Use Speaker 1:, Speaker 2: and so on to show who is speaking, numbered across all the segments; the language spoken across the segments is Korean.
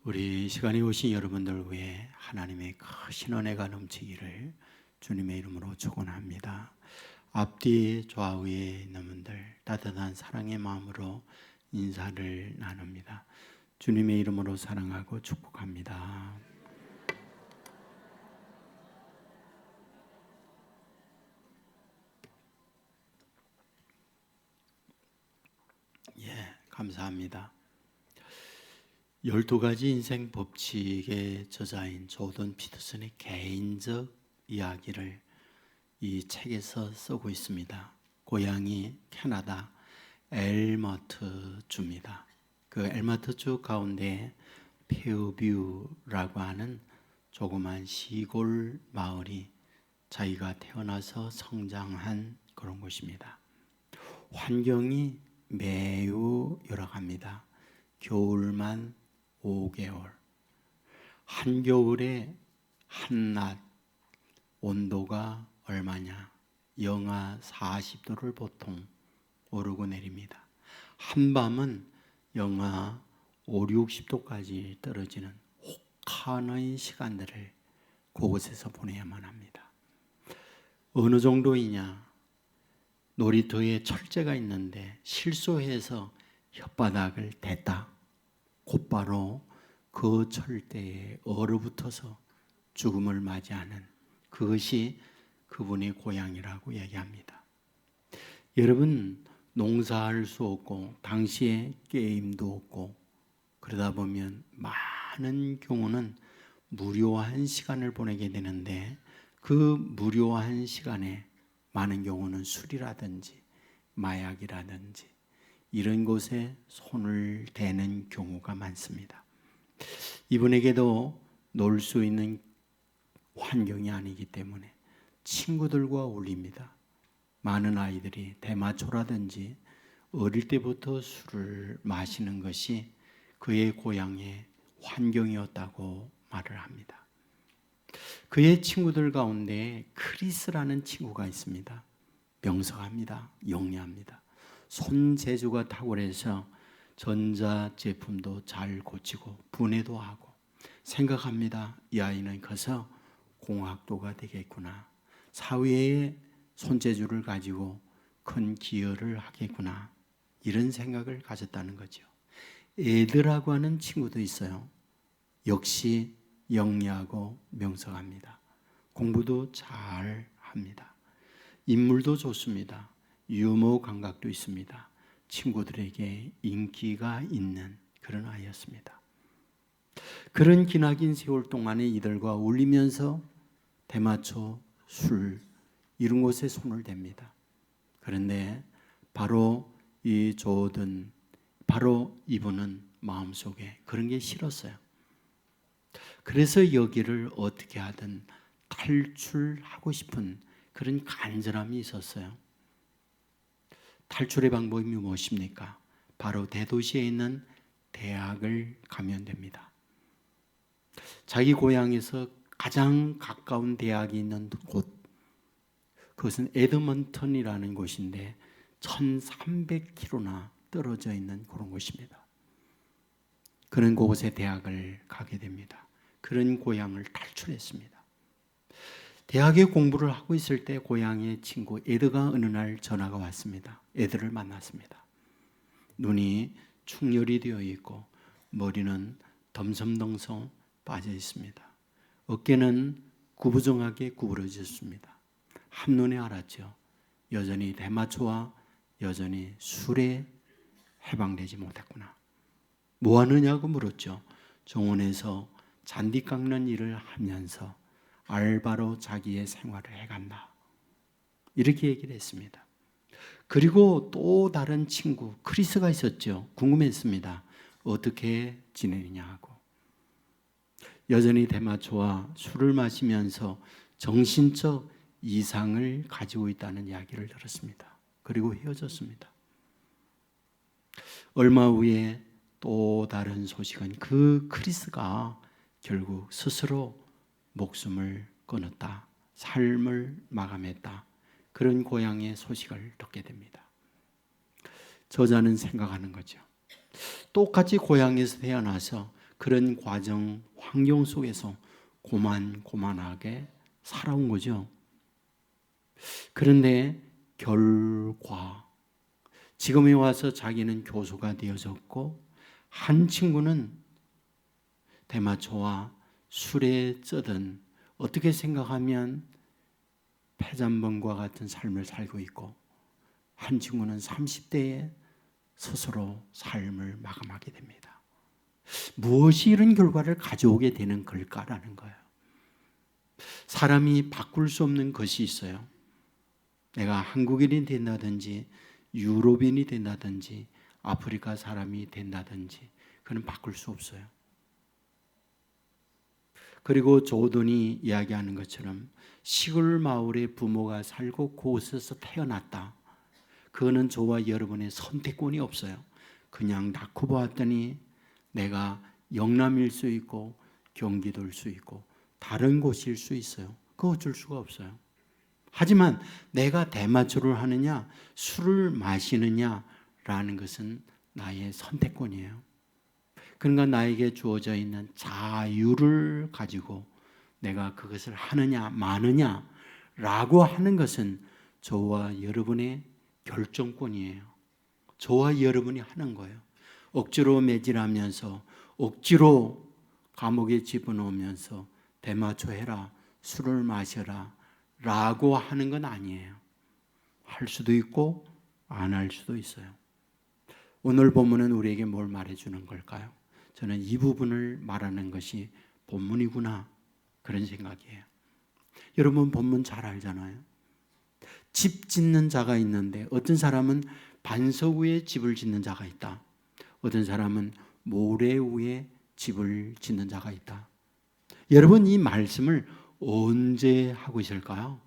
Speaker 1: 우리 시간에 오신 여러분들 위해 하나님의 크신 은혜가 넘치기를 주님의 이름으로 축원합니다. 앞뒤 좌우에 있는 분들 따뜻한 사랑의 마음으로 인사를 나눕니다. 주님의 이름으로 사랑하고 축복합니다. 감사합니다. 12가지 인생 법칙의 저자인 조던 피터슨의 개인적 이야기를 이 책에서 쓰고 있습니다. 고향이 캐나다 엘머트주입니다. 그 엘머트주 가운데 페어뷰라고 하는 조그만 시골 마을이 자기가 태어나서 성장한 그런 곳입니다. 환경이 매우 열악합니다. 겨울만 5개월, 한겨울에 한낮 온도가 얼마냐? 영하 40도를 보통 오르고 내립니다. 한밤은 영하 5, 60도까지 떨어지는 혹한의 시간들을 그곳에서 보내야만 합니다. 어느 정도이냐? 놀이터에 철제가 있는데 실수해서 혓바닥을 댔다. 곧바로 그 철대에 얼어붙어서 죽음을 맞이하는 그것이 그분의 고향이라고 얘기합니다. 여러분, 농사할 수 없고 당시에 게임도 없고 그러다 보면 많은 경우는 무료한 시간을 보내게 되는데 그 무료한 시간에 많은 경우는 술이라든지 마약이라든지 이런 곳에 손을 대는 경우가 많습니다. 이분에게도 놀 수 있는 환경이 아니기 때문에 친구들과 어울립니다. 많은 아이들이 대마초라든지 어릴 때부터 술을 마시는 것이 그의 고향의 환경이었다고 말을 합니다. 그의 친구들 가운데 크리스라는 친구가 있습니다. 명석합니다. 영리합니다. 손재주가 탁월해서 전자제품도 잘 고치고 분해도 하고 생각합니다. 이 아이는 커서 공학도가 되겠구나. 사회에 손재주를 가지고 큰 기여를 하겠구나. 이런 생각을 가졌다는 거죠. 애들하고 하는 친구도 있어요. 역시 영리하고 명석합니다. 공부도 잘 합니다. 인물도 좋습니다. 유머 감각도 있습니다. 친구들에게 인기가 있는 그런 아이였습니다. 그런 기나긴 세월 동안에 이들과 어울리면서 대마초, 술 이런 곳에 손을 댑니다. 그런데 바로 이 조던, 바로 이분은 마음속에 그런 게 싫었어요. 그래서 여기를 어떻게 하든 탈출하고 싶은 그런 간절함이 있었어요. 탈출의 방법이 무엇입니까? 바로 대도시에 있는 대학을 가면 됩니다. 자기 고향에서 가장 가까운 대학이 있는 곳, 그것은 에드먼턴이라는 곳인데 1300km나 떨어져 있는 그런 곳입니다. 그런 곳에 대학을 가게 됩니다. 그런 고향을 탈출했습니다. 대학에 공부를 하고 있을 때 고향의 친구 에드가 어느 날 전화가 왔습니다. 에드를 만났습니다. 눈이 충혈이 되어 있고 머리는 덤섬덤섬 빠져 있습니다. 어깨는 구부정하게 구부러졌습니다. 한눈에 알았죠. 여전히 대마초와 여전히 술에 해방되지 못했구나. 뭐 하느냐고 물었죠. 정원에서 잔디 깎는 일을 하면서 알바로 자기의 생활을 해간다. 이렇게 얘기를 했습니다. 그리고 또 다른 친구 크리스가 있었죠. 궁금했습니다. 어떻게 지내느냐 하고. 여전히 대마초와 술을 마시면서 정신적 이상을 가지고 있다는 이야기를 들었습니다. 그리고 헤어졌습니다. 얼마 후에 또 다른 소식은 그 크리스가 결국 스스로 목숨을 끊었다. 삶을 마감했다. 그런 고향의 소식을 듣게 됩니다. 저자는 생각하는 거죠. 똑같이 고향에서 태어나서 그런 과정, 환경 속에서 고만고만하게 살아온 거죠. 그런데 결과 지금에 와서 자기는 교수가 되어졌고 한 친구는 대마초와 술에 쩌든 어떻게 생각하면 폐잔범과 같은 삶을 살고 있고 한 친구는 30대에 스스로 삶을 마감하게 됩니다. 무엇이 이런 결과를 가져오게 되는 걸까라는 거예요. 사람이 바꿀 수 없는 것이 있어요. 내가 한국인이 된다든지 유럽인이 된다든지 아프리카 사람이 된다든지 그는 바꿀 수 없어요. 그리고 조던이 이야기하는 것처럼 시골 마을에 부모가 살고 그곳에서 태어났다. 그거는 저와 여러분의 선택권이 없어요. 그냥 낳고 보았더니 내가 영남일 수 있고 경기도일 수 있고 다른 곳일 수 있어요. 그거 어쩔 수가 없어요. 하지만 내가 대마초를 하느냐 술을 마시느냐라는 것은 나의 선택권이에요. 그러니까 나에게 주어져 있는 자유를 가지고 내가 그것을 하느냐 마느냐라고 하는 것은 저와 여러분의 결정권이에요. 저와 여러분이 하는 거예요. 억지로 매질하면서 억지로 감옥에 집어넣으면서 대마초 해라, 술을 마셔라 라고 하는 건 아니에요. 할 수도 있고 안 할 수도 있어요. 오늘 본문은 우리에게 뭘 말해주는 걸까요? 저는 이 부분을 말하는 것이 본문이구나 그런 생각이에요. 여러분 본문 잘 알잖아요. 집 짓는 자가 있는데 어떤 사람은 반석 위에 집을 짓는 자가 있다. 어떤 사람은 모래 위에 집을 짓는 자가 있다. 여러분 이 말씀을 언제 하고 있을까요?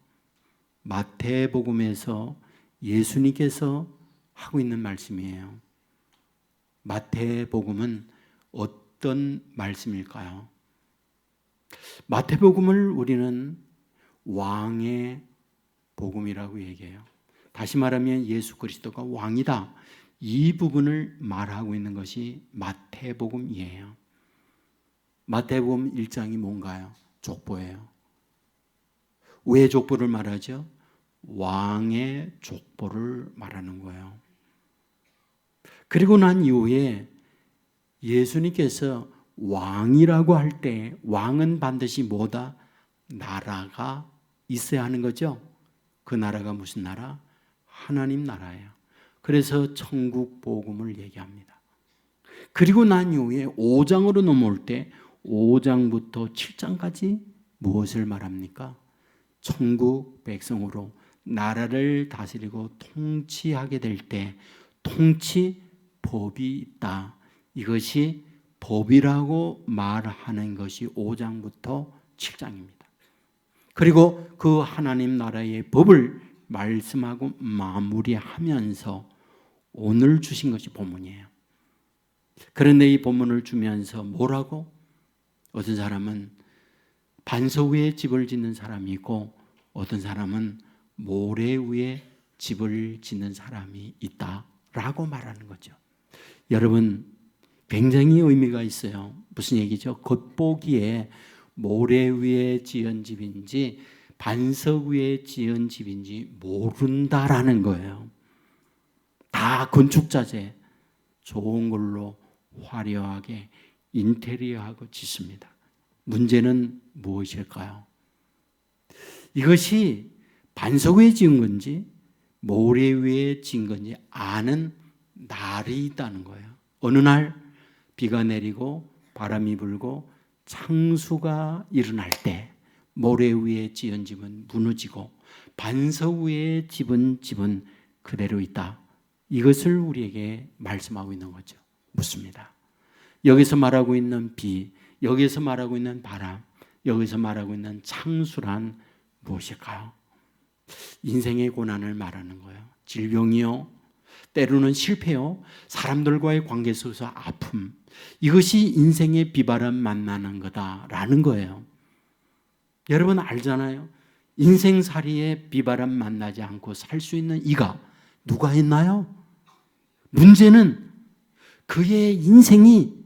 Speaker 1: 마태복음에서 예수님께서 하고 있는 말씀이에요. 마태복음은 어떤 말씀일까요? 마태복음을 우리는 왕의 복음이라고 얘기해요. 다시 말하면 예수 그리스도가 왕이다. 이 부분을 말하고 있는 것이 마태복음이에요. 마태복음 1장이 뭔가요? 족보예요. 왜 족보를 말하죠? 왕의 족보를 말하는 거예요. 그리고 난 이후에 예수님께서 왕이라고 할 때 왕은 반드시 뭐다? 나라가 있어야 하는 거죠. 그 나라가 무슨 나라? 하나님 나라예요. 그래서 천국 복음을 얘기합니다. 그리고 난 이후에 5장으로 넘어올 때 5장부터 7장까지 무엇을 말합니까? 천국 백성으로 나라를 다스리고 통치하게 될 때 통치법이 있다. 이것이 법이라고 말하는 것이 5장부터 7장입니다. 그리고 그 하나님 나라의 법을 말씀하고 마무리하면서 오늘 주신 것이 본문이에요. 그런데 이 본문을 주면서 뭐라고? 어떤 사람은 반석 위에 집을 짓는 사람이 있고 어떤 사람은 모래 위에 집을 짓는 사람이 있다라고 말하는 거죠. 여러분 굉장히 의미가 있어요. 무슨 얘기죠? 겉보기에 모래 위에 지은 집인지 반석 위에 지은 집인지 모른다라는 거예요. 다 건축자재 좋은 걸로 화려하게 인테리어하고 짓습니다. 문제는 무엇일까요? 이것이 반석 위에 지은 건지 모래 위에 지은 건지 아는 날이 있다는 거예요. 어느 날 비가 내리고 바람이 불고 창수가 일어날 때 모래 위에 지은 집은 무너지고 반석 위에 집은 그대로 있다. 이것을 우리에게 말씀하고 있는 거죠. 묻습니다. 여기서 말하고 있는 비, 여기서 말하고 있는 바람, 여기서 말하고 있는 창수란 무엇일까요? 인생의 고난을 말하는 거예요. 질병이요, 때로는 실패요, 사람들과의 관계 속에서 아픔, 이것이 인생의 비바람 만나는 거다라는 거예요. 여러분 알잖아요. 인생살이에 비바람 만나지 않고 살 수 있는 이가 누가 있나요? 문제는 그의 인생이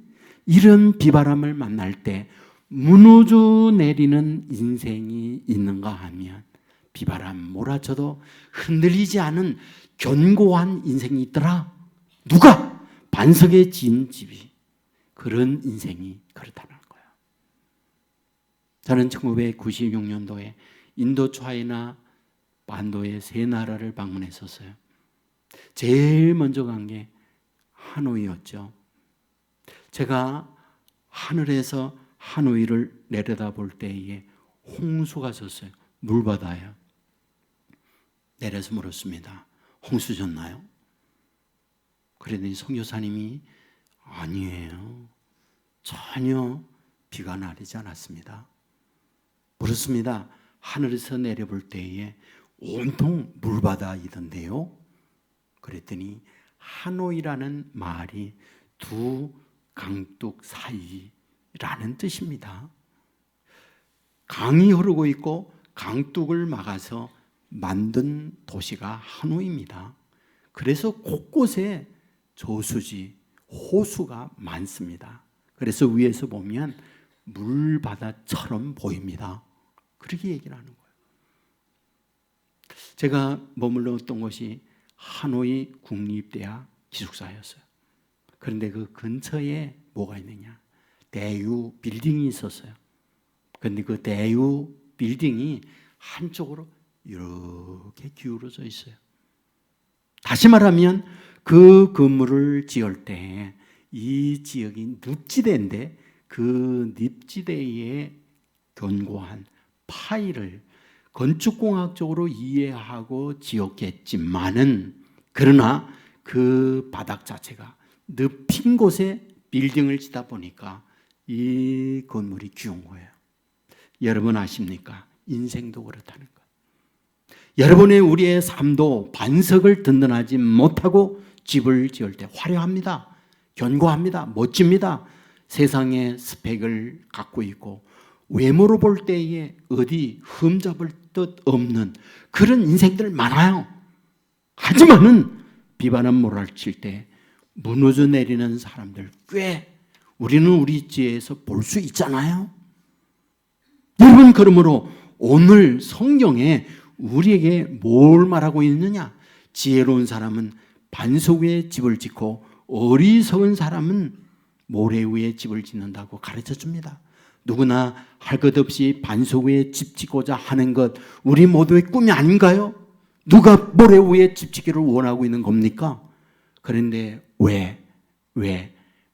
Speaker 1: 이런 비바람을 만날 때 무너져 내리는 인생이 있는가 하면 비바람 몰아쳐도 흔들리지 않은 견고한 인생이 있더라. 누가? 반석에 지은 집이. 그런 인생이 그렇다는 거예요. 저는 1996년도에 인도 차이나 반도의 세 나라를 방문했었어요. 제일 먼저 간 게 하노이였죠. 제가 하늘에서 하노이를 내려다볼 때에 홍수가 졌어요. 물바다예요. 내려서 물었습니다. 홍수 졌나요? 그랬더니 선교사님이 아니에요. 전혀 비가 내리지 않았습니다. 물었습니다. 하늘에서 내려볼 때에 온통 물바다이던데요. 그랬더니 하노이라는 말이 두 강둑 사이라는 뜻입니다. 강이 흐르고 있고 강둑을 막아서 만든 도시가 하노이입니다. 그래서 곳곳에 저수지, 호수가 많습니다. 그래서 위에서 보면 물바다처럼 보입니다. 그렇게 얘기를 하는 거예요. 제가 머물렀던 곳이 하노이 국립대학 기숙사였어요. 그런데 그 근처에 뭐가 있느냐? 대유 빌딩이 있었어요. 그런데 그 대유 빌딩이 한쪽으로 이렇게 기울어져 있어요. 다시 말하면 그 건물을 지을 때 이 지역이 늪지대인데 그 늪지대의 견고한 파이를 건축공학적으로 이해하고 지었겠지만은 그러나 그 바닥 자체가 늪인 곳에 빌딩을 짓다 보니까 이 건물이 귀한 거예요. 여러분 아십니까? 인생도 그렇다는 것. 여러분의 우리의 삶도 반석을 든든하지 못하고 집을 지을 때 화려합니다. 견고합니다. 멋집니다. 세상의 스펙을 갖고 있고 외모로 볼 때에 어디 흠잡을 듯 없는 그런 인생들 많아요. 하지만은 비바람 몰아칠 때 무너져 내리는 사람들 꽤 우리는 우리 지혜에서 볼 수 있잖아요. 여러분, 그러므로 오늘 성경에 우리에게 뭘 말하고 있느냐? 지혜로운 사람은 반석 위에 집을 짓고 어리석은 사람은 모래 위에 집을 짓는다고 가르쳐 줍니다. 누구나 할 것 없이 반석 위에 집 짓고자 하는 것, 우리 모두의 꿈이 아닌가요? 누가 모래 위에 집 짓기를 원하고 있는 겁니까? 그런데 왜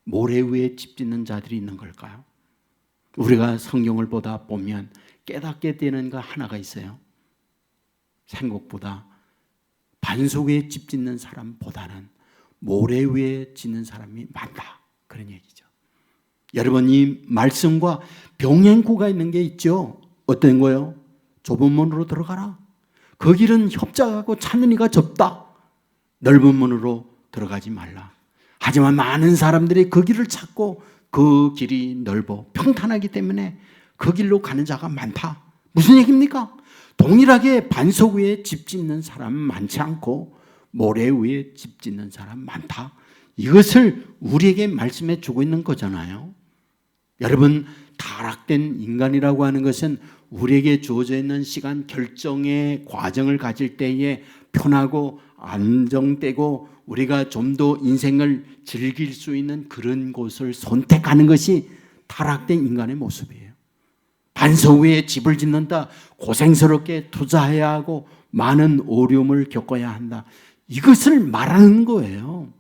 Speaker 1: 모래 위에 집 짓는 자들이 있는 걸까요? 우리가 성경을 보다 보면 깨닫게 되는 거 하나가 있어요. 생각보다 반석 위에 집 짓는 사람보다는 모래 위에 짓는 사람이 많다. 그런 얘기죠. 여러분, 이 말씀과 병행구가 있는 게 있죠. 어떤 거요? 좁은 문으로 들어가라. 그 길은 협착하고 찾는 이가 좁다. 넓은 문으로 들어가지 말라. 하지만 많은 사람들이 그 길을 찾고 그 길이 넓어 평탄하기 때문에 그 길로 가는 자가 많다. 무슨 얘기입니까? 동일하게 반석 위에 집 짓는 사람은 많지 않고 모래 위에 집 짓는 사람 많다. 이것을 우리에게 말씀해 주고 있는 거잖아요. 여러분, 타락된 인간이라고 하는 것은 우리에게 주어져 있는 시간 결정의 과정을 가질 때에 편하고 안정되고 우리가 좀 더 인생을 즐길 수 있는 그런 곳을 선택하는 것이 타락된 인간의 모습이에요. 반석 위에 집을 짓는다. 고생스럽게 투자해야 하고 많은 어려움을 겪어야 한다. 이것을 말하는 거예요.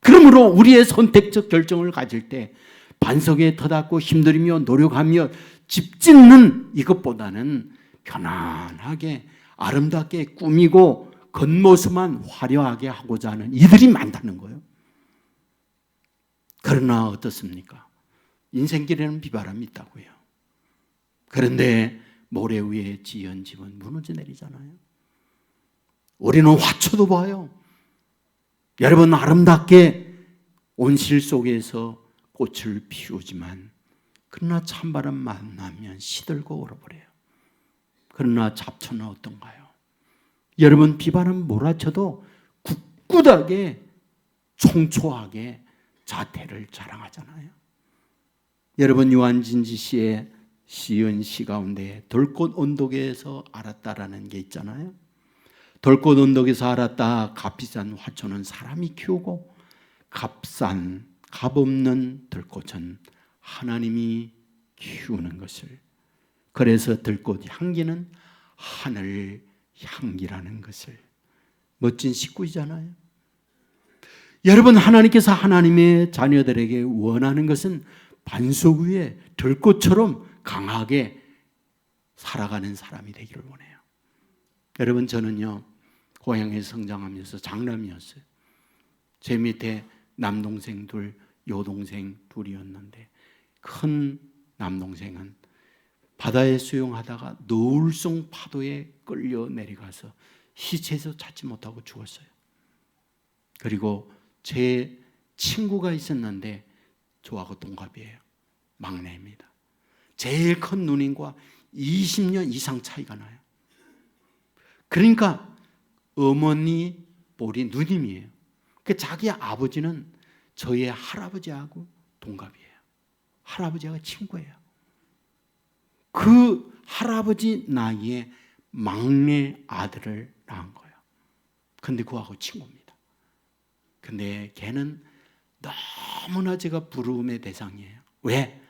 Speaker 1: 그러므로 우리의 선택적 결정을 가질 때 반석에 터닫고 힘들이며 노력하며 집 짓는 이것보다는 편안하게 아름답게 꾸미고 겉모습만 화려하게 하고자 하는 이들이 많다는 거예요. 그러나 어떻습니까? 인생길에는 비바람이 있다고요. 그런데 모래 위에 지은 집은 무너져 내리잖아요. 우리는 화초도 봐요. 여러분, 아름답게 온실 속에서 꽃을 피우지만 그러나 찬바람 만나면 시들고 얼어버려요. 그러나 잡초는 어떤가요? 여러분, 비바람 몰아쳐도 굳굳하게 총초하게 자태를 자랑하잖아요. 여러분, 유한진지 씨의 시은 시 가운데 들꽃 언덕에서 알았다라는 게 있잖아요. 들꽃 언덕에서 알았다. 값비싼 화초는 사람이 키우고 값없는 들꽃은 하나님이 키우는 것을. 그래서 들꽃 향기는 하늘 향기라는 것을. 멋진 식구이잖아요. 여러분, 하나님께서 하나님의 자녀들에게 원하는 것은 반석 위에 들꽃처럼 강하게 살아가는 사람이 되기를 원해요. 여러분, 저는요, 고향에서 성장하면서 장남이었어요. 제 밑에 남동생 둘, 여동생 둘이었는데, 큰 남동생은 바다에 수영하다가 노을송 파도에 끌려 내려가서 시체에서 찾지 못하고 죽었어요. 그리고 제 친구가 있었는데 저하고 동갑이에요. 막내입니다. 제일 큰 누님과 20년 이상 차이가 나요. 그러니까 어머니 볼이 누님이에요. 자기 아버지는 저희 할아버지하고 동갑이에요. 할아버지하고 친구예요. 그 할아버지 나이에 막내 아들을 낳은 거예요. 근데 그하고 친구입니다. 근데 걔는 너무나 제가 부러움의 대상이에요. 왜?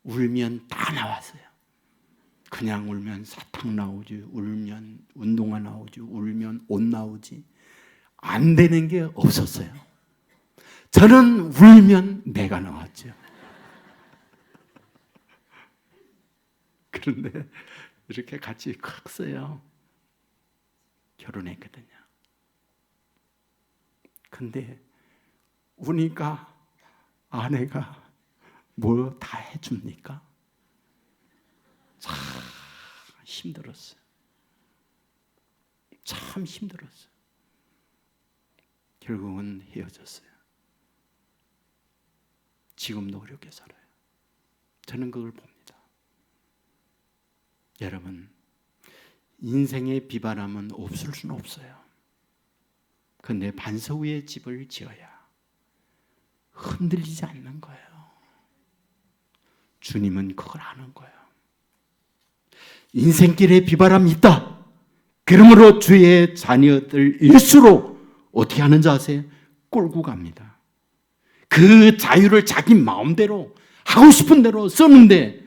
Speaker 1: 울면 다 나왔어요. 그냥 울면 사탕 나오지, 울면 운동화 나오지, 울면 옷 나오지. 안 되는 게 없었어요. 저는 울면 내가 나왔죠. 그런데 이렇게 같이 컸어요. 결혼했거든요. 근데 우니까 아내가 뭐 다 해줍니까? 참 힘들었어요. 참 힘들었어요. 결국은 헤어졌어요. 지금도 어렵게 살아요. 저는 그걸 봅니다. 여러분, 인생의 비바람은 없을 수는 없어요. 그런데 반석 위에 집을 지어야 흔들리지 않는 거예요. 주님은 그걸 아는 거예요. 인생길에 비바람이 있다. 그러므로 주의 자녀들일수록 어떻게 하는지 아세요? 끌고 갑니다. 그 자유를 자기 마음대로 하고 싶은 대로 쓰는데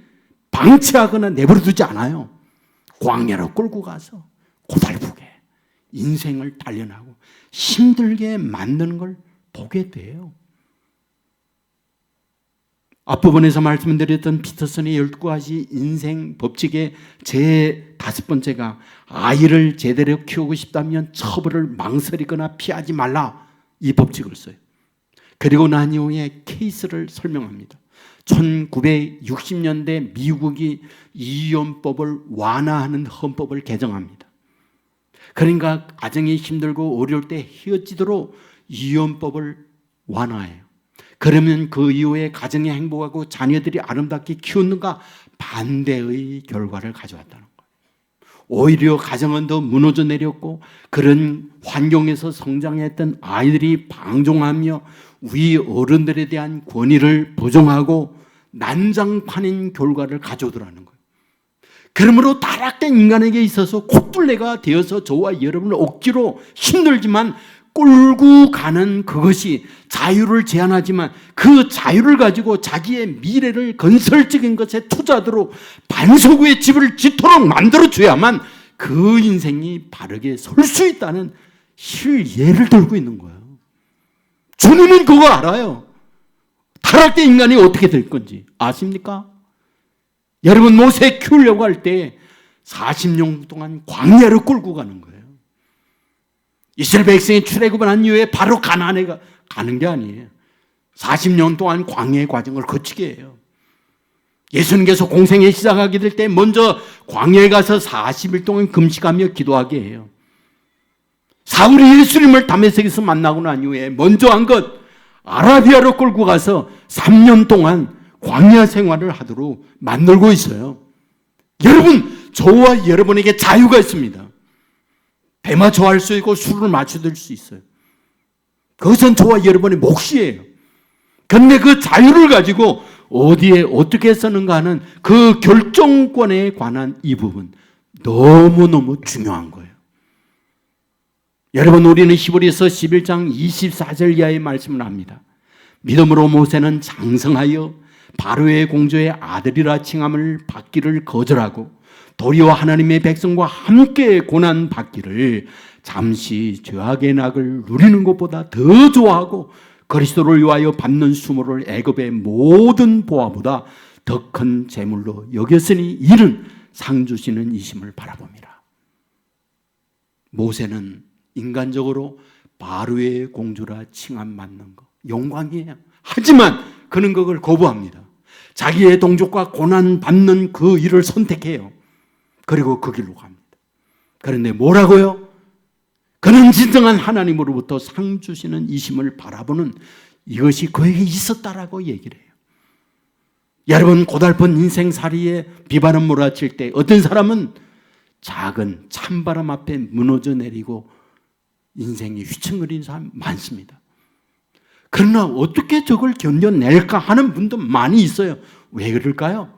Speaker 1: 방치하거나 내버려두지 않아요. 광야로 끌고 가서 고달프게 인생을 단련하고 힘들게 만드는 걸 보게 돼요. 앞부분에서 말씀드렸던 피터슨의 12가지 인생 법칙의 제 5번째가 아이를 제대로 키우고 싶다면 처벌을 망설이거나 피하지 말라, 이 법칙을 써요. 그리고 난 이후에 케이스를 설명합니다. 1960년대 미국이 이혼법을 완화하는 헌법을 개정합니다. 그러니까 가정이 힘들고 어려울 때 헤어지도록 이혼법을 완화해요. 그러면 그 이후에 가정이 행복하고 자녀들이 아름답게 키우는가? 반대의 결과를 가져왔다는 거예요. 오히려 가정은 더 무너져 내렸고 그런 환경에서 성장했던 아이들이 방종하며 위 어른들에 대한 권위를 부정하고 난장판인 결과를 가져오더라는 거예요. 그러므로 타락된 인간에게 있어서 콧둘레가 되어서 저와 여러분을 억지로 힘들지만 끌고 가는 그것이 자유를 제한하지만 그 자유를 가지고 자기의 미래를 건설적인 것에 투자하도록 반석 위에 집을 짓도록 만들어줘야만 그 인생이 바르게 설 수 있다는 실예를 들고 있는 거예요. 주님은 그거 알아요. 타락된 인간이 어떻게 될 건지 아십니까? 여러분, 모세 키우려고 할 때 40년 동안 광야로 끌고 가는 거예요. 이스라엘 백성이 출애굽을 한 이후에 바로 가나안에 가는 게 아니에요. 40년 동안 광야의 과정을 거치게 해요. 예수님께서 공생에 시작하게 될 때 먼저 광야에 가서 40일 동안 금식하며 기도하게 해요. 사울이 예수님을 다메섹에서 만나고 난 이후에 먼저 한 것, 아라비아로 끌고 가서 3년 동안 광야 생활을 하도록 만들고 있어요. 여러분, 저와 여러분에게 자유가 있습니다. 배 맞춰할 수 있고 술을 맞춰들 수 있어요. 그것은 저와 여러분의 몫이에요. 그런데 그 자유를 가지고 어디에 어떻게 쓰는가 하는 그 결정권에 관한 이 부분 너무너무 중요한 거예요. 여러분, 우리는 히브리서 11장 24절 이하의 말씀을 합니다. 믿음으로 모세는 장성하여 바로의 공주의 아들이라 칭함을 받기를 거절하고 도리어 하나님의 백성과 함께 고난 받기를 잠시 죄악의 낙을 누리는 것보다 더 좋아하고 그리스도를 위하여 받는 수모를 애굽의 모든 보화보다 더 큰 재물로 여겼으니 이는 상 주시는 이심을 바라봅니다. 모세는 인간적으로 바로의 공주라 칭함받는 것 영광이에요. 하지만 그는 그걸 거부합니다. 자기의 동족과 고난받는 그 일을 선택해요. 그리고 그 길로 갑니다. 그런데 뭐라고요? 그는 진정한 하나님으로부터 상 주시는 이심을 바라보는 이것이 그에게 있었다라고 얘기를 해요. 여러분, 고달픈 인생살이에 비바람 몰아칠 때 어떤 사람은 작은 찬바람 앞에 무너져 내리고 인생이 휘청거리는 사람 많습니다. 그러나 어떻게 저걸 견뎌낼까 하는 분도 많이 있어요. 왜 그럴까요?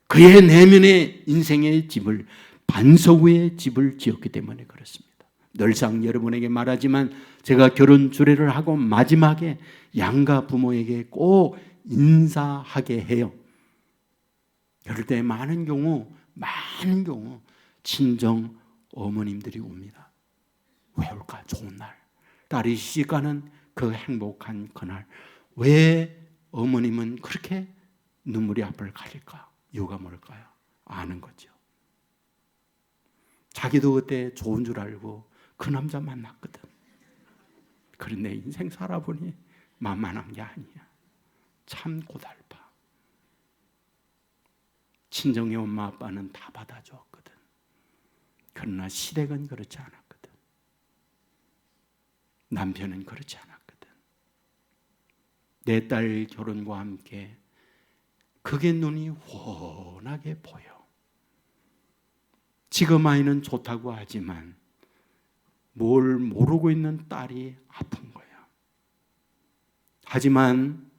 Speaker 1: 그의 내면의 인생의 집을 반석 위에 집을 지었기 때문에 그렇습니다. 늘상 여러분에게 말하지만 제가 결혼 주례를 하고 마지막에 양가 부모에게 꼭 인사하게 해요. 그럴 때 많은 경우 친정 어머님들이 옵니다. 왜 올까? 좋은 날. 딸이 시집가는 그 행복한 그날. 왜 어머님은 그렇게 눈물이 앞을 가릴까? 이유가 뭘까요? 아는 거죠. 자기도 그때 좋은 줄 알고 그 남자 만났거든. 그런데 인생 살아보니 만만한 게 아니야. 참 고달파. 친정의 엄마 아빠는 다 받아줬거든. 그러나 시댁은 그렇지 않았거든. 남편은 그렇지 않았거든. 내 딸 결혼과 함께 그게 눈이 훤하게 보여. 지금 아이는 좋다고 하지만 뭘 모르고 있는 딸이 아픈 거야. 하지만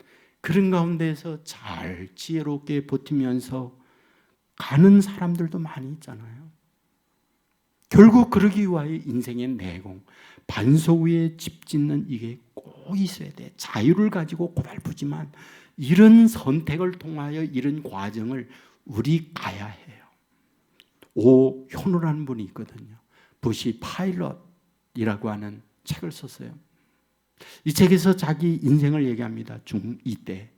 Speaker 1: 그런 가운데서 잘 지혜롭게 버티면서 가는 사람들도 많이 있잖아요. 결국 그러기 위하여 인생의 내공, 반석 위에 집 짓는 이게 꼭 있어야 돼. 자유를 가지고 고달프지만 이런 선택을 통하여 이런 과정을 우리 가야 해요. 오현우라는 분이 있거든요. 부시 파일럿이라고 하는 책을 썼어요. 이 책에서 자기 인생을 얘기합니다. 중2 때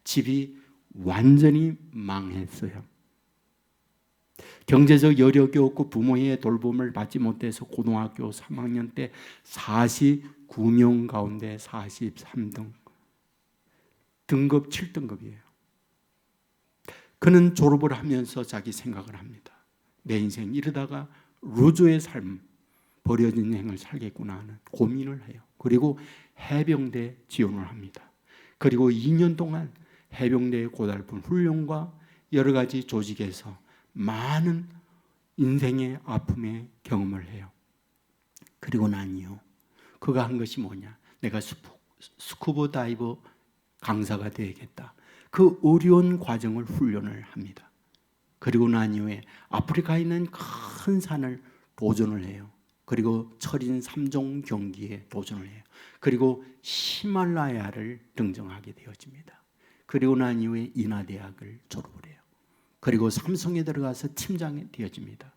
Speaker 1: 집이 완전히 망했어요. 경제적 여력이 없고 부모의 돌봄을 받지 못해서 고등학교 3학년 때 49명 가운데 43등, 등급 7등급이에요. 그는 졸업을 하면서 자기 생각을 합니다. 내 인생 이러다가 루즈의 삶, 버려진 인생을 살겠구나 하는 고민을 해요. 그리고 해병대 지원을 합니다. 그리고 2년 동안 해병대의 고달픈 훈련과 여러 가지 조직에서 많은 인생의 아픔의 경험을 해요. 그리고 나니요, 그가 한 것이 뭐냐? 내가 스쿠버 다이버 강사가 되겠다. 그 어려운 과정을 훈련을 합니다. 그리고 난 이후에 아프리카에 있는 큰 산을 도전을 해요. 그리고 철인 3종 경기에 도전을 해요. 그리고 히말라야를 등정하게 되어집니다. 그리고 난 이후에 인하대학을 졸업을 해요. 그리고 삼성에 들어가서 팀장이 되어집니다.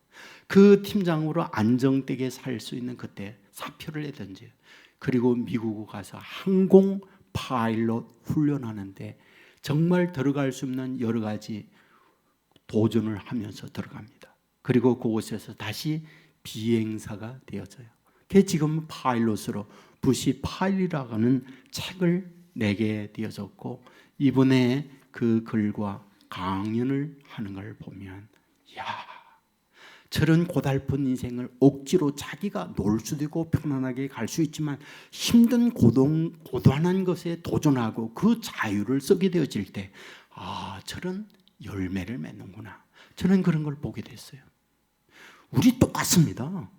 Speaker 1: 그 팀장으로 안정되게 살 수 있는 그때 사표를 내던져요. 그리고 미국에 가서 항공 파일럿 훈련하는데 정말 들어갈 수 없는 여러 가지 도전을 하면서 들어갑니다. 그리고 그곳에서 다시 비행사가 되어져요. 그게 지금 파일럿으로 부시 파일이라고 하는 책을 내게 되어졌고, 이번에 그 글과 강연을 하는 걸 보면, 야, 저런 고달픈 인생을 억지로 자기가 놀 수도 있고 편안하게 갈 수 있지만 힘든 고단한 것에 도전하고 그 자유를 쓰게 되어질 때, 아, 저런 열매를 맺는구나. 저는 그런 걸 보게 됐어요. 우리 똑같습니다.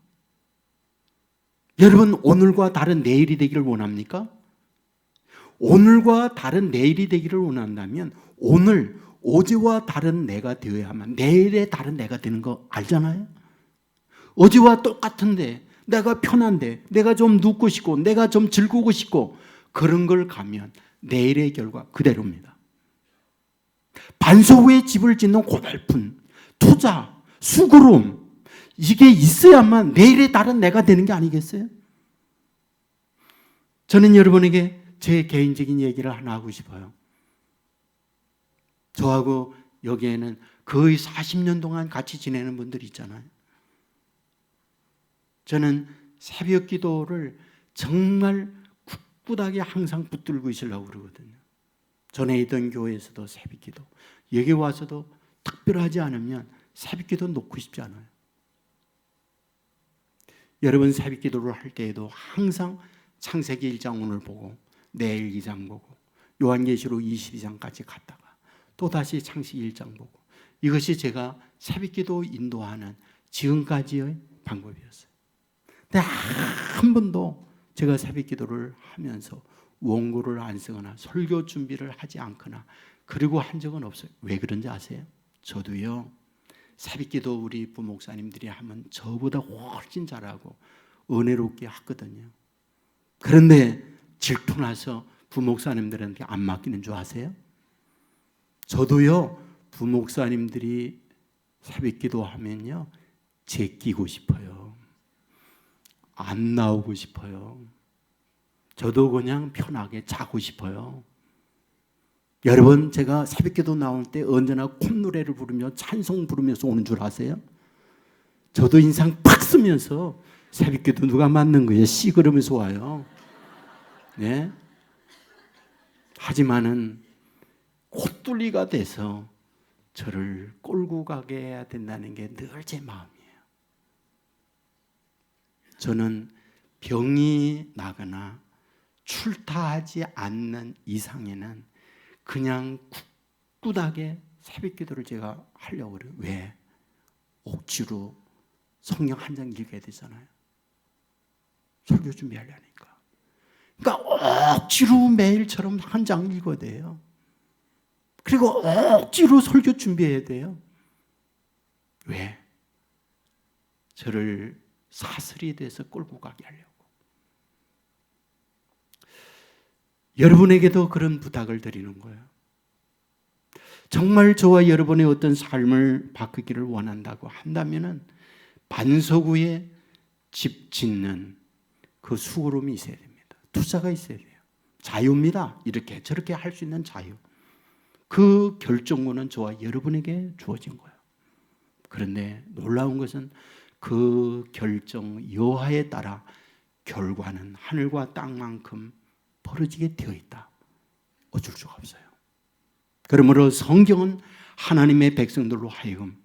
Speaker 1: 여러분, 오늘과 다른 내일이 되기를 원합니까? 오늘과 다른 내일이 되기를 원한다면 오늘 어제와 다른 내가 되어야만 내일의 다른 내가 되는 거 알잖아요. 어제와 똑같은데 내가 편한데 내가 좀 눕고 싶고 내가 좀 즐거우고 싶고 그런 걸 가면 내일의 결과 그대로입니다. 반석 위에 집을 짓는 고달픈 투자, 수고로움 이게 있어야만 내일의 다른 내가 되는 게 아니겠어요? 저는 여러분에게 제 개인적인 얘기를 하나 하고 싶어요. 저하고 여기에는 거의 40년 동안 같이 지내는 분들이 있잖아요. 저는 새벽 기도를 정말 굳굳하게 항상 붙들고 있으려고 그러거든요. 전에 있던 교회에서도 새벽 기도, 여기 와서도 특별하지 않으면 새벽 기도 놓고 싶지 않아요. 여러분 새벽 기도를 할 때에도 항상 창세기 1장 오늘 보고 내일 2장 보고 요한계시록 22장까지 갔다가 또다시 창세기 1장 보고 이것이 제가 새벽 기도 인도하는 지금까지의 방법이었어요. 근데 한 번도 제가 새벽 기도를 하면서 원고를 안 쓰거나 설교 준비를 하지 않거나 그리고 한 적은 없어요. 왜 그런지 아세요? 저도요. 새벽 기도 우리 부목사님들이 하면 저보다 훨씬 잘하고 은혜롭게 하거든요. 그런데 질투나서 부목사님들한테 안 맡기는 줄 아세요? 저도요. 부목사님들이 새벽 기도 하면요. 제끼고 싶어요. 안 나오고 싶어요. 저도 그냥 편하게 자고 싶어요. 여러분 제가 새벽기도 나올 때 언제나 콧노래를 부르며 찬송 부르면서 오는 줄 아세요? 저도 인상 팍 쓰면서 새벽기도 누가 맞는 거예요? 씨 그러면서 와요. 네? 하지만은 콧뚫리가 돼서 저를 끌고 가게 해야 된다는 게 늘 제 마음이에요. 저는 병이 나거나 출타하지 않는 이상에는 그냥 굳굳하게 새벽 기도를 제가 하려고 그래요. 왜? 억지로 성경 한 장 읽어야 되잖아요. 설교 준비하려니까. 그러니까 억지로 매일처럼 한 장 읽어야 돼요. 그리고 억지로 설교 준비해야 돼요. 왜? 저를 사슬이 돼서 끌고 가게 하려고. 여러분에게도 그런 부탁을 드리는 거예요. 정말 저와 여러분의 어떤 삶을 바꾸기를 원한다고 한다면은 반석 위에 집 짓는 그 수고로움이 있어야 됩니다. 투자가 있어야 돼요. 자유입니다. 이렇게 저렇게 할 수 있는 자유. 그 결정권은 저와 여러분에게 주어진 거예요. 그런데 놀라운 것은 그 결정 여하에 따라 결과는 하늘과 땅만큼 벌어지게 되어 있다. 어쩔 수가 없어요. 그러므로 성경은 하나님의 백성들로 하여금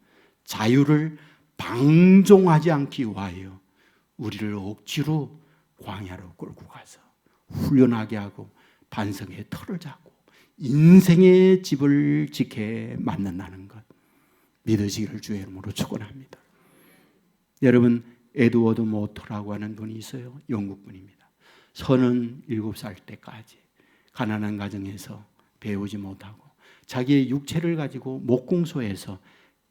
Speaker 1: 자유를 방종하지 않기 위하여 우리를 억지로 광야로 끌고 가서 훈련하게 하고 반석에 털을 잡고 인생의 집을 지켜 만든다는 것 믿으시기를 주의 이름으로 축원합니다. 여러분 에드워드 모터라고 하는 분이 있어요. 영국 분입니다. 37살 때까지 가난한 가정에서 배우지 못하고 자기의 육체를 가지고 목공소에서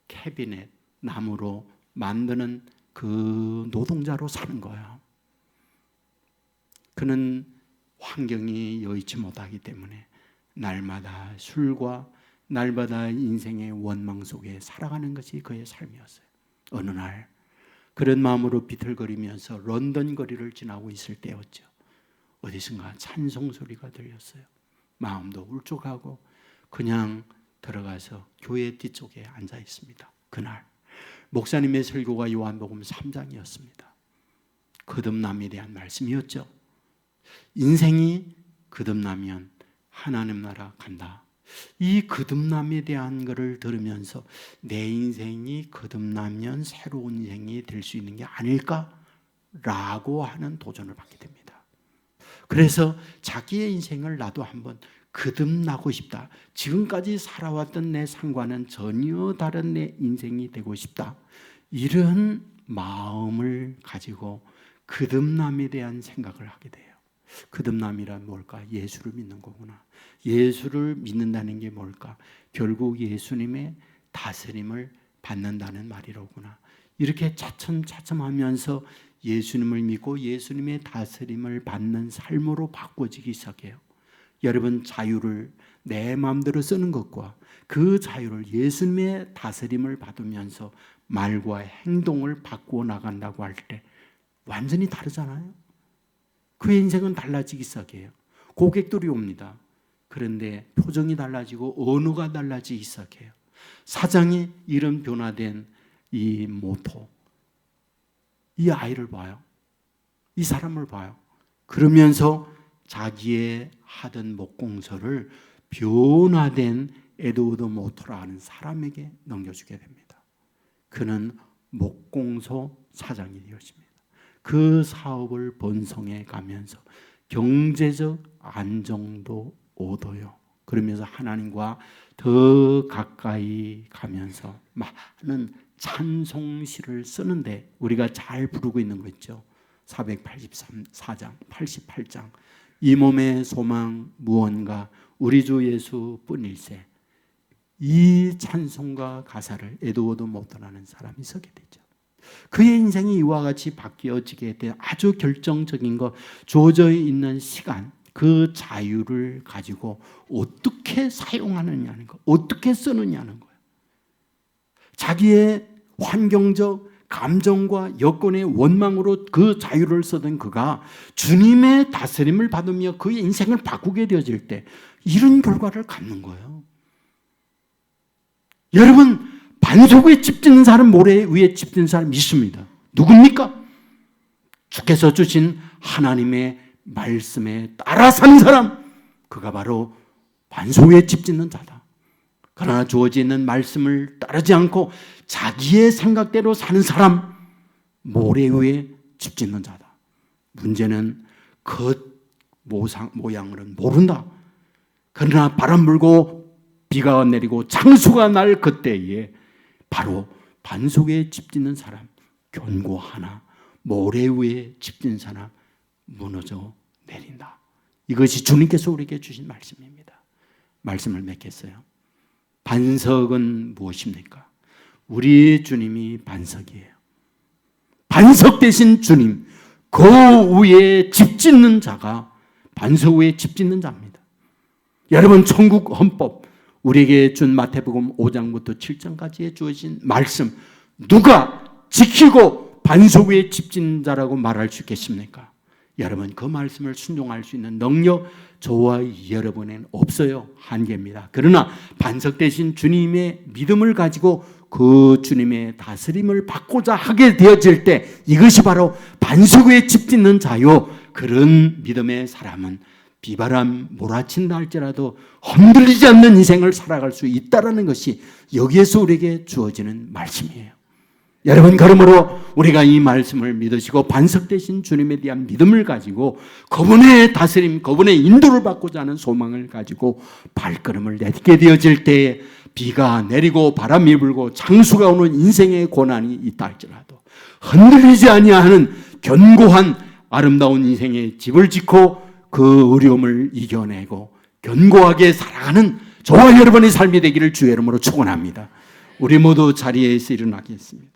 Speaker 1: 캐비넷 나무로 만드는 그 노동자로 사는 거예요. 그는 환경이 여의치 못하기 때문에 날마다 술과 날마다 인생의 원망 속에 살아가는 것이 그의 삶이었어요. 어느 날 그런 마음으로 비틀거리면서 런던 거리를 지나고 있을 때였죠. 어디선가 찬송 소리가 들렸어요. 마음도 울적하고 그냥 들어가서 교회 뒤쪽에 앉아 있습니다. 그날 목사님의 설교가 요한복음 3장이었습니다. 거듭남에 대한 말씀이었죠. 인생이 거듭나면 하나님 나라 간다. 이 거듭남에 대한 것을 들으면서 내 인생이 거듭나면 새로운 인생이 될 수 있는 게 아닐까라고 하는 도전을 받게 됩니다. 그래서 자기의 인생을 나도 한번 거듭나고 싶다. 지금까지 살아왔던 내 삶과는 전혀 다른 내 인생이 되고 싶다. 이런 마음을 가지고 거듭남에 대한 생각을 하게 돼요. 거듭남이란 뭘까? 예수를 믿는 거구나. 예수를 믿는다는 게 뭘까? 결국 예수님의 다스림을 받는다는 말이로구나. 이렇게 차츰차츰하면서 예수님을 믿고 예수님의 다스림을 받는 삶으로 바꿔지기 시작해요. 여러분, 자유를 내 마음대로 쓰는 것과 그 자유를 예수님의 다스림을 받으면서 말과 행동을 바꾸어 나간다고 할 때 완전히 다르잖아요. 그의 인생은 달라지기 시작해요. 고객들이 옵니다. 그런데 표정이 달라지고 언어가 달라지기 시작해요. 사장이 이런 변화된 이 모토, 이 아이를 봐요. 이 사람을 봐요. 그러면서 자기의 하던 목공서를 변화된 에드워드 모토라 하는 사람에게 넘겨주게 됩니다. 그는 목공소 사장이 되었습니다. 그 사업을 번성해 가면서 경제적 안정도 얻어요. 그러면서 하나님과 더 가까이 가면서 많은 찬송시를 쓰는데 우리가 잘 부르고 있는 거 있죠. 484장, 88장. 이 몸의 소망 무언가 우리 주 예수뿐일세. 이 찬송가 가사를 에드워드 모터라는 사람이 쓰게 되죠. 그의 인생이 이와 같이 바뀌어지게 된 아주 결정적인 것, 주어져 있는 시간, 그 자유를 가지고 어떻게 사용하느냐는 것, 어떻게 쓰느냐는 거예요. 자기의 환경적 감정과 여건의 원망으로 그 자유를 쓰던 그가 주님의 다스림을 받으며 그의 인생을 바꾸게 되어질 때 이런 결과를 갖는 거예요. 여러분, 반석에 집 짓는 사람, 모래 위에 집 짓는 사람 있습니다. 누굽니까? 주께서 주신 하나님의 말씀에 따라 사는 사람, 그가 바로 반석 위에 집 짓는 자다. 그러나 주어지는 말씀을 따르지 않고 자기의 생각대로 사는 사람, 모래 위에 집 짓는 자다. 문제는 그 모양을 모른다. 그러나 바람 불고 비가 내리고 장수가 날 그때에 바로 반석 위에 집 짓는 사람 견고하나 모래 위에 집 짓는 사람 무너져 내린다. 이것이 주님께서 우리에게 주신 말씀입니다. 말씀을 맺겠어요. 반석은 무엇입니까? 우리 주님이 반석이에요. 반석 대신 주님, 그 위에 집 짓는 자가 반석 위에 집 짓는 자입니다. 여러분, 천국 헌법 우리에게 준 마태복음 5장부터 7장까지에 주어진 말씀, 누가 지키고 반석 위에 집 짓는 자라고 말할 수 있겠습니까? 여러분, 그 말씀을 순종할 수 있는 능력 저와 여러분에는 없어요. 한계입니다. 그러나 반석 대신 주님의 믿음을 가지고 그 주님의 다스림을 받고자 하게 되어질 때 이것이 바로 반석 위에 집 짓는 자요. 그런 믿음의 사람은 비바람 몰아친다 할지라도 흔들리지 않는 인생을 살아갈 수 있다는 것이 여기에서 우리에게 주어지는 말씀이에요. 여러분, 그러므로 우리가 이 말씀을 믿으시고 반석 되신 주님에 대한 믿음을 가지고 그분의 다스림, 그분의 인도를 받고자 하는 소망을 가지고 발걸음을 내딛게 되어질 때에 비가 내리고 바람이 불고 장수가 오는 인생의 고난이 있다 할지라도 흔들리지 아니하는 견고한 아름다운 인생의 집을 짓고 그 어려움을 이겨내고 견고하게 살아가는 저와 여러분의 삶이 되기를 주의 이름으로 축원합니다. 우리 모두 자리에서 일어나겠습니다.